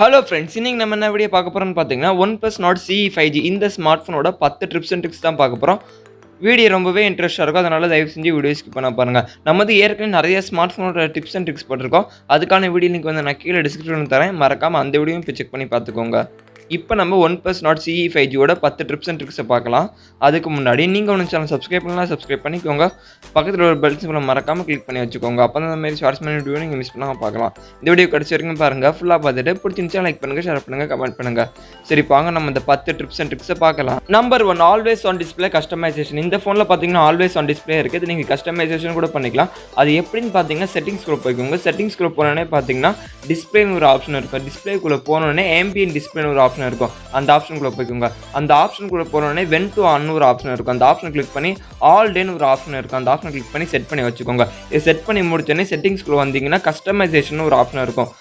Hello friends, இன்னைக்கு நம்ம என்ன வீடியோ பார்க்க போகிறோம்னு பார்த்தீங்கன்னா Oneplus Nord Ce 5G இந்த ஸ்மார்ட் ஃபோனோட 10 டிப்ஸ் அண்ட் ட்ரிக்ஸ் தான் பார்க்க போகிறோம். வீடியோ ரொம்பவே இன்ட்ரெஸ்ட்டாக இருக்கும், அதனால் தயவு செஞ்சு வீடியோ ஸ்கிப் பண்ண பாருங்கள். நம்ம ஏற்கனவே நிறைய ஸ்மார்ட் ஃபோனோட டிப்ஸ் அண்ட் ட்ரிக்ஸ் போட்டிருக்கோம். அதுக்கான வீடியோ லிங்க் நான் கீழே டிஸ்கிரிப்ஷனில் தரேன், மறக்காமல் அந்த வீடியோவும் போய் செக் பண்ணி பார்த்துக்கோங்க. இப்போ நம்ம Oneplus Nord Ce 5Gயோட 10 டிப்ஸ் அண்ட் ட்ரிக்ஸை பார்க்கலாம். அதுக்கு முன்னாடி நீங்கள் ஒன்று சேனல் சப்ஸ்கிரைப் பண்ணலாம், சப்ஸ்கிரைப் பண்ணிக்கோங்க. பக்கத்தில் ஒரு பெல் சிம்பிளை மறக்காமல் கிளிக் பண்ணி வச்சுக்கோங்க. அப்போ தான் இந்த மாதிரி ஷார்ட்ஸ் பண்ணி வீடியோ நீங்கள் மிஸ் பண்ணாமல் பார்க்கலாம். இந்த வீடியோ கடைசி வரைக்கும் பாருங்கள், ஃபுல்லாக பார்த்துட்டு பிடிச்சிருந்துச்சா லைக் பண்ணுங்கள், ஷேர் பண்ணுங்கள், கமெண்ட் பண்ணுங்கள். சரி வாங்க நம்ம இந்த 10 டிப்ஸ் அண்ட் ட்ரிக்ஸை பார்க்கலாம். Number 1, always on display customisation. இந்த ஃபோனில் பார்த்தீங்கன்னா ஆல்வேஸ் ஆன் டிஸ்பிளே இருக்குது, நீங்கள் கஸ்டமைசேஷன் கூட பண்ணிக்கலாம். அது எப்படின்னு பார்த்தீங்கன்னா செட்டிங்ஸ்குள்ளே போய்க்கோங்க. செட்டிங்ஸ்குள்ளே போனோடனே பார்த்தீங்கன்னா டிஸ்பிளேன்னு ஒரு ஆப்ஷன் இருக்கும். டிஸ்பிளேக்குள்ளே போனோடனே ஆம்பியன்ட் டிஸ்பிளேன்னு ஒரு ஆப்ஷன் இருக்கும். அந்த ஆப்ஷனுக்குள்ளே போய்க்கோங்க. அந்த ஆப்ஷனுக்குள்ளே போனோடனே வென் டு ஆன் ஒரு ஆப்ஷன் இருக்கும். அந்த ஆப்ஷன் கிளிக் பண்ணி ஆல் டேன்னு ஒரு ஆப்ஷன் இருக்கும். அந்த ஆப்ஷன் கிளிக் பண்ணி செட் பண்ணி வச்சுக்கோங்க. இது செட் பண்ணி முடிச்சோடனே செட்டிங்ஸ்குள்ளே வந்தீங்கன்னா கஸ்டமைசேஷன் ஒரு ஆப்ஷன் இருக்கும்.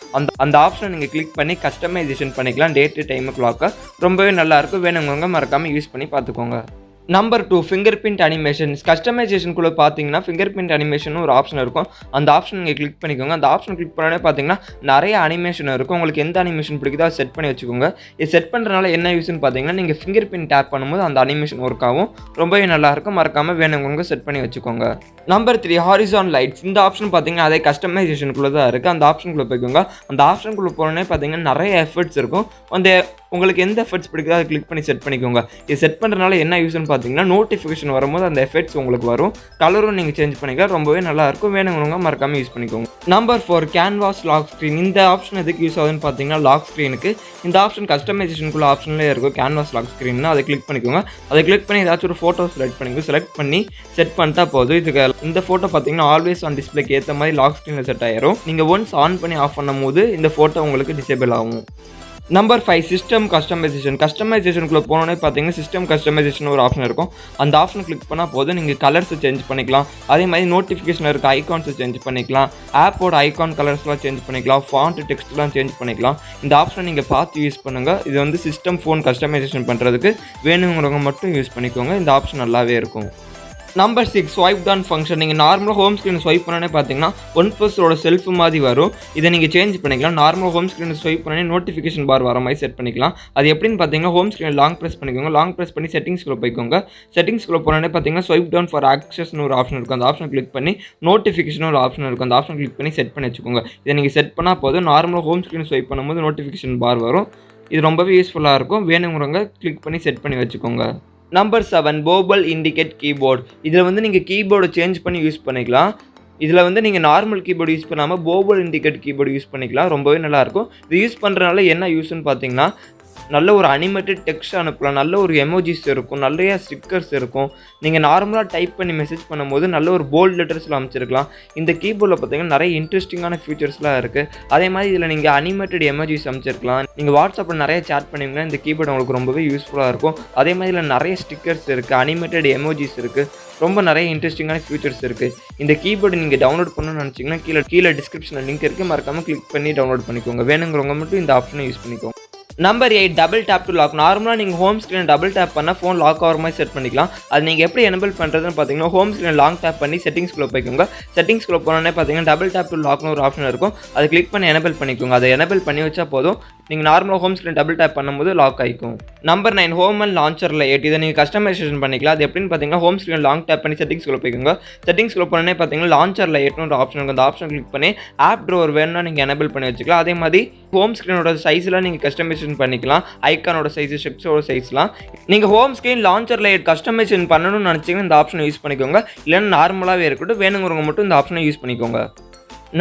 அந்த ஆப்ஷனை நீங்கள் கிளிக் பண்ணி கஸ்டமைசேஷன் பண்ணிக்கலாம். டேட்டு, டைமு, கிளாக்கு ரொம்பவே நல்லாயிருக்கும். வேணுங்க மறக்காமல் யூஸ் பண்ணி பார்த்துக்கோங்க. Number 2, fingerprint animation. கஸ்டமைசேஷனுக்குள்ளே பார்த்தீங்கன்னா ஃபிங்கர்பிரிண்ட் அனிமேஷன் ஒரு ஆப்ஷன் இருக்கும். அந்த ஆப்ஷன் நீங்கள் கிளிக் பண்ணிக்கோங்க. அந்த ஆப்ஷன் கிளிக் பண்ணோடனே பார்த்தீங்கன்னா நிறைய அனிமேஷன் இருக்கும். உங்களுக்கு எந்த அனிமேஷன் பிடிக்குதோ அதை செட் பண்ணி வச்சுக்கோங்க. இது செட் பண்ணுறதுனால என்ன யூஸ்ன்னு பார்த்தீங்கன்னா நீங்கள் ஃபிங்கர்பிரிண்ட் டேப் பண்ணும்போது அந்த அனிமேஷன் ஒர்க் ஆகும். ரொம்பவே நல்லாயிருக்கும். மறக்காமல் வேணுங்க செட் பண்ணி வச்சுக்கோங்க. Number 3, horizon lights. இந்த ஆப்ஷன் பார்த்தீங்கன்னா அதே கஸ்டமைசேஷனுக்குள்ளே தான் இருக்குது. அந்த ஆப்ஷனுக்குள்ளே போய்க்கோங்க. அந்த ஆப்ஷனுக்குள்ளே போனோடனே பார்த்தீங்கன்னா நிறைய எஃபர்ட்ஸ் இருக்கும். அந்த உங்களுக்கு எந்த எஃபர்ட்ஸ் பிடிக்குதோ அதை கிளிக் பண்ணி செட் பண்ணிக்கோங்க. இது செட் பண்ணுறதுனால என்ன யூஸ்ன்னு பார்த்தீங்கன்னா நோட்டிஃபிகேஷன் வரும்போது அந்த எஃபெக்ட்ஸ் உங்களுக்கு வரும். கலரும் நீங்கள் சேஞ்ச் பண்ணிக்கலாம். ரொம்பவே நல்லாயிருக்கும். வேணுங்க மறக்காமல் யூஸ் பண்ணிக்கோங்க. Number 4, canvas lock screen. இந்த ஆப்ஷன் எதுக்கு யூஸ் ஆகுதுன்னு பார்த்தீங்கன்னா லாக் ஸ்க்ரீனுக்கு. இந்த ஆப்ஷன் கஸ்டமைசேஷனுக்குள்ள ஆப்ஷன்லேயே இருக்கும். கேன்வாஸ் லாக் ஸ்க்ரீன் அதை கிளிக் பண்ணிக்கோங்க. அதை கிளிக் பண்ணி ஏதாச்சும் ஒரு ஃபோட்டோ செலக்ட் பண்ணிக்கோங்க. செலக்ட் பண்ணி செட் பண்ணிட்டா போதும். இதுக்கு இந்த ஃபோட்டோ பார்த்தீங்கன்னா ஆல்வேஸ் ஆன் டிஸ்பிளேக்கு ஏற்ற மாதிரி லாக் ஸ்க்ரீனில் செட் ஆயிரும். நீங்கள் ஒன்ஸ் ஆன் பண்ணி ஆஃப் பண்ணும் போது இந்த ஃபோட்டோ உங்களுக்கு டிசேபிள் ஆகும். Number 5, system customisation. கஸ்டமைசேஷனுக்குள்ளே போனோடனே பார்த்தீங்கன்னா சிஸ்டம் கஸ்டமைசேஷன் ஒரு ஆப்ஷன் இருக்கும். அந்த ஆப்ஷன் கிளிக் பண்ணால் போதும் நீங்கள் கலர்ஸை சேஞ்ச் பண்ணிக்கலாம். அதே மாதிரி நோட்டிஃபிகேஷன் இருக்க ஐகான்ஸை சேஞ்ச் பண்ணிக்கலாம். ஆப்போட ஐகான் கலர்ஸ்லாம் சேஞ்ச் பண்ணிக்கலாம். ஃபாண்ட் டெக்ஸ்ட்லாம் சேஞ்ச் பண்ணிக்கலாம். இந்த ஆப்ஷனை நீங்கள் பார்த்து யூஸ் பண்ணுங்கள். இது சிஸ்டம் ஃபோன் கஸ்டமைசேஷன் பண்ணுறதுக்கு வேணுங்கிறவங்க மட்டும் யூஸ் பண்ணிக்கோங்க. இந்த ஆப்ஷன் நல்லாவே இருக்கும். Number 6, swipe down function. நீங்கள் நார்மலாக ஹோம் ஸ்க்ரீன் ஸ்வைப் பண்ணோன்னே பார்த்தீங்கன்னா ஒன்ப்ளஸோட செல்ஃப் மாதிரி வரும். இதை நீங்கள் சேஞ்ச் பண்ணிக்கலாம். நார்மலாக ஹோம் ஸ்க்ரீன் ஸ்வைப் பண்ணி நோட்டிஃபிகேஷன் பார் வர மாதிரி செட் பண்ணிக்கலாம். அது எப்படின்னு பார்த்தீங்கன்னா ஹோம் ஸ்க்ரீன் லாங் ப்ரெஸ் பண்ணிக்கோங்க. லாங் ப்ரெஸ் பண்ணி செட்டிங்ஸ்குள்ளே போய்க்கோங்க. செட்டிங்ஸ்குள்ளே போனோடனே பார்த்தீங்கன்னா ஸ்வைப் டவுன் ஃபார் ஆக்சஸ்னு ஒரு ஆப்ஷன் இருக்கும். அந்த ஆப்ஷன் கிளிக் பண்ணி நோட்டிஃபிகேஷன் ஒரு ஆப்ஷன் இருக்கும். அந்த ஆப்ஷன் கிளிக் பண்ணி செட் பண்ணி வச்சுக்கோங்க. இதை நீங்கள் செட் பண்ணால் போதும். நார்மலாக ஹோம் ஸ்க்ரீன் ஸ்வைப் பண்ணும்போது நோட்டிஃபிகேஷன் பார் வரும். இது ரொம்பவே யூஸ்ஃபுல்லாக இருக்கும். வேணுங்கிறவங்க கிளிக் பண்ணி செட் பண்ணி வச்சுக்கோங்க. Number 7, BOBBLE indicate keyboard. இதில் நீங்கள் கீபோர்டை சேஞ்ச் பண்ணி யூஸ் பண்ணிக்கலாம். இதில் நீங்கள் நார்மல் கீபோர்டு யூஸ் பண்ணாமல் BOBBLE இண்டிகேட் கீபோர்டு யூஸ் பண்ணிக்கலாம். ரொம்பவே நல்லாயிருக்கும். இது யூஸ் பண்ணுறதுனால என்ன யூஸ்ன்னு பார்த்தீங்கன்னா நல்ல ஒரு அனிமேட்டட் டெக்ஸ்ட் அனுப்பலாம். நல்ல ஒரு எமோஜிஸ் இருக்கும். நிறைய ஸ்டிக்கர்ஸ் இருக்கும். நீங்கள் நார்மலாக டைப் பண்ணி மெசேஜ் பண்ணும்போது நல்ல ஒரு போல்ட் லெட்டர்ஸில் அமைச்சிருக்கலாம். இந்த கீபோர்டில் பார்த்தீங்கன்னா நிறைய இன்ட்ரெஸ்டிங்கான ஃபீச்சர்ஸ்லாம் இருக்குது. அதே மாதிரி இதில் நீங்கள் அனிமேட்டட் எமோஜிஸ் அமைச்சிருக்கலாம். நீங்கள் வாட்ஸ்அப்பில் நிறைய சேட் பண்ணிங்கன்னா இந்த கீபோர்டு உங்களுக்கு ரொம்பவே யூஸ்ஃபுல்லாக இருக்கும். அதே மாதிரி இதில் நிறைய ஸ்டிக்கர்ஸ் இருக்குது, அனிமேட்டட் எமோஜிஸ் இருக்குது. ரொம்ப நிறைய இன்ட்ரெஸ்டிங்கான ஃபீச்சர்ஸ் இருக்குது. இந்த கீபோர்டு நீங்கள் டவுன்லோட் பண்ணணும்னு நினச்சிங்கன்னா கீழே டிஸ்கிரிப்ஷனில் லிங்க் இருக்குது. மறக்காமல் கிளிக் பண்ணி டவுன்லோட் பண்ணிக்கோங்க. வேணுங்கிறவங்க மட்டும் இந்த ஆப்ஷனை யூஸ் பண்ணிக்கோங்க. Number 8, double tape to log. நார்மலாக நீங்கள் ஹோம் ஸ்க்ரீனை டபுள் டேப் பண்ணால் ஃபோன் லாக் ஆகிற மாதிரி செட் பண்ணிக்கலாம். அது நீங்கள் எப்படி எனபிள் பண்ணுறதுன்னு பார்த்தீங்கன்னா ஹோம் ஸ்க்ரீனை லாங் டேப் பண்ணி செட்டிங்ஸ்குள்ளே போய்க்கோங்க. செட்டிங்ஸ்குள்ளே போனோடனே பார்த்தீங்கன்னா டபுள் டேப் டு லாக்னு ஒரு ஆப்ஷன் இருக்கும். அதை கிளிக் பண்ணி எனபிள் பண்ணிக்கோங்க. அதை எனபிள் பண்ணி வச்சா போதும். நீங்கள் நார்மலாக ஹோம் ஸ்க்ரீன் டபுள் டேப் பண்ணும்போது லாக் ஆகிக்கும். Number 9, home and launcher light. இதை நீங்கள் கஸ்டமைசேஷன் பண்ணிக்கலாம். அது எப்படின்னு பார்த்தீங்கன்னா ஹோம் ஸ்க்ரீன் லாங் டேப் பண்ணி செட்டிங்ஸ்குள்ளே போய்க்கோங்க. செட்டிங்ஸ்குள்ளே போனோடனே பார்த்தீங்கன்னா லான்ச்சர் லைட்னு ஒரு ஆப்ஷன் இருக்கும். அந்த ஆப்ஷன் கிளிக் பண்ணி ஆப் ட்ரோவர் வேணும்னா நீங்கள் எனபிள் பண்ணி வச்சுக்கலாம். அதே மாதிரி ஹோம் ஸ்க்ரீனோட சைஸ்லாம் நீங்கள் கஸ்டமைசேஷன் பண்ணிக்கலாம். ஐக்கானோட சைஸ், ஷெக்ஸோட சைஸ்லாம் நீங்கள் home screen launcher light customisation பண்ணணும்னு நினச்சிங்கன்னா இந்த ஆப்ஷனை யூஸ் பண்ணிக்கோங்க. இல்லைன்னா நார்மலாகவே இருக்கட்டும். வேணுங்கிறவங்க மட்டும் இந்த ஆப்ஷனை யூஸ் பண்ணிக்கோங்க.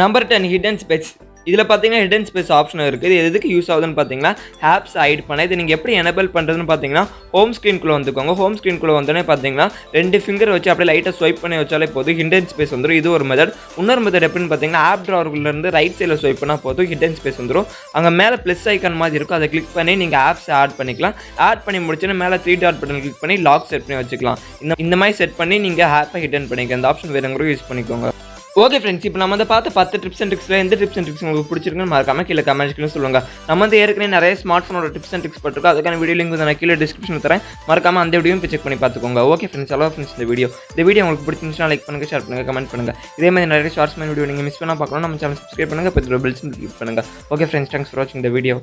Number 10, hidden space. இதில் பார்த்தீங்கன்னா ஹிடன் ஸ்பேஸ் ஆப்ஷன் இருக்குது. இது எதுக்கு யூஸ் ஆகுதுன்னு பார்த்தீங்கன்னா ஆப்ஸ் ஹைட் பண்ண. இது நீங்கள் எப்படி எனபிள் பண்ணுறதுன்னு பார்த்தீங்கன்னா ஹோம் ஸ்க்ரீனுக்குள்ளே வந்துக்கோங்க. ஹோம் ஸ்க்ரீனுக்குள்ளே வந்தோடனே பார்த்தீங்கன்னா 2 ஃபிங்கர் வச்சு அப்படியே லைட்டாக ஸ்வைப் பண்ணி வச்சாலே போதும் ஹிடன் ஸ்பேஸ் வந்துடும். இது ஒரு மெத்தட். இன்னொரு மெத்தட் எப்படின்னு பார்த்தீங்கன்னா ஆப் ட்ராவர்லேருந்து ரைட் சைடில் ஸ்வைப் பண்ணால் போதும் ஹிடன் ஸ்பேஸ் வந்துடும். அங்கே மேலே ப்ளஸ் ஐக்கான் மாதிரி இருக்கும். அதை கிளிக் பண்ணி நீங்கள் ஆப்ஸ் ஆட் பண்ணிக்கலாம். ஆட் பண்ணி முடிச்சுன்னா மேலே 3 டாட் பட்டன் கிளிக் பண்ணி லாக் செட் பண்ணி வச்சுக்கலாம். இந்த மாதிரி செட் பண்ணி நீங்கள் ஆப்பை ஹிடன் பண்ணிக்கலாம். இந்த ஆப்ஷன் வேணுங்கிறவங்க யூஸ் பண்ணிக்கோங்க. ஓகே ஃப்ரெண்ட்ஸ், இப்போ நம்ம பார்த்த 10 டிப்ஸ் அண்ட் ட்ரிக்ஸில் எந்த டிப்ஸ் அண்ட் ட்ரிக்ஸ் உங்களுக்கு பிடிச்சிருக்குன்னு மறக்காம கீழே கமெண்ட்ஸ்க்கு சொல்லுங்கள். நம்ம ஏற்கனவே நிறைய ஸ்மார்ட் ஃபோனோட டிப்ஸ் அண்ட் ட்ரிக்ஸ் போட்டிருக்கோம். அதுக்கான வீடியோ லிங்க் நான் கீழே டிஸ்கிரிப்ஷனில் தரேன். மறக்காம அந்த வீடியோவும் செக் பண்ணி பார்த்துக்கோங்க. ஓகே ஃப்ரெண்ட்ஸ், அவ்வளோ ஃப்ரெண்ட்ஸ் இந்த வீடியோ உங்களுக்கு பிடிச்சிருந்துச்சுன்னா லைக் பண்ணுங்கள், ஷேர் பண்ணுங்கள், கமெண்ட் பண்ணுங்கள். இதே மாதிரி நிறைய ஷார்ட்ஸ் வீடியோ நீங்கள் மிஸ் பண்ணால் பார்க்கணும் நம்ம சேனல் சப்ஸ்கிரைப் பண்ணுங்கள். பக்கத்தில் பெல் சிம்பல் கிளிக் பண்ணுங்கள். ஓகே ஃப்ரெண்ட்ஸ், தேங்க்ஸ் ஃபார் வாட்சிங் இந்த வீடியோ.